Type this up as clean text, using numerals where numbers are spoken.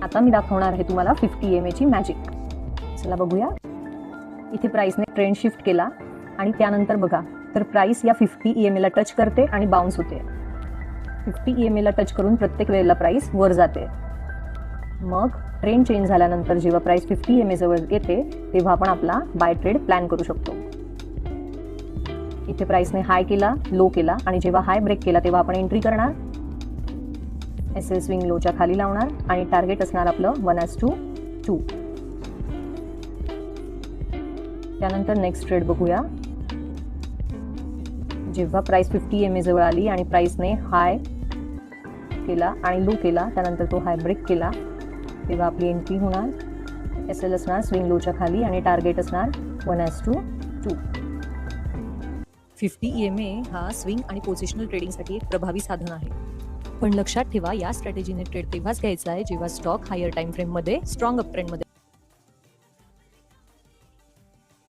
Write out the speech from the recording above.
आता मी दाखवणार आहे तुम्हाला 50 EMA ची मॅजिक. चला बघूया. इथे प्राइसने ट्रेंड शिफ्ट केला आणि त्यानंतर बघा तर प्राइस या 50 EMA ला टच करते आणि बाउन्स होते. 50 EMA ला टच करून प्रत्येक वेळेला प्राइस वर जाते. मग ट्रेंड चेंज झाल्यानंतर जेव्हा प्राइस 50 EMA जवळ येते तेव्हा आपण आपला बाय ट्रेड प्लॅन करू शकतो. इथे प्राइसने हाय केला, लो केला आणि जेव्हा हाय ब्रेक केला तेव्हा आपण एंट्री करणार. SL स्विंग लोच्या खाली लावणार आणि टार्गेट असणार आपलं 1:2. त्यानंतर नेक्स्ट ट्रेड बघूया. जेव्हा प्राइस 50 EMA जवळ आली आणि प्राइसने हाय केला आणि लो केला त्यानंतर तो हाय ब्रेक केला तेव्हा आपली एंट्री होणार. SL असणार स्विंग लोच्या खाली आणि टार्गेट असणार 1:2. 50 EMA हा स्विंग आणि पोझिशनल ट्रेडिंगसाठी एक प्रभावी साधन आहे. पण लक्षात ठेवा या स्ट्रॅटेजीने ट्रेड तेव्हाच घ्यायचा आहे जेव्हा स्टॉक हायर टाइम फ्रेममध्ये स्ट्रॉंग अप ट्रेंडमध्ये